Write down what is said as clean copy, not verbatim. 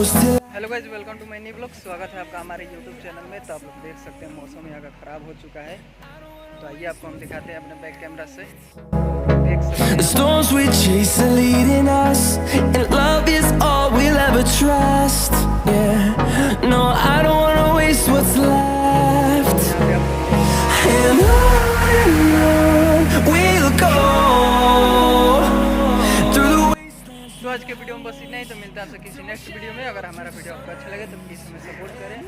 Hello guys, welcome to my new vlog. स्वागत है आपका हमारे यूट्यूब चैनल में। तो आप लोग देख सकते हैं मौसम यहाँ का ख़राब हो चुका है। तो आइए आपको हम दिखाते हैं अपने बैक कैमरा से। देख सकते हैं The storms we chase are leading us, and love is all we'll ever trust. Yeah, no, I don't wanna waste what's left. And on we'll go through the wastelands. तो आज के video में बस इतना ही। तो मिलता है आपसे किसी नेक्स्ट वीडियो में। अगर हमारा वीडियो आपको अच्छा लगे तो प्लीज़ हमें सपोर्ट करें।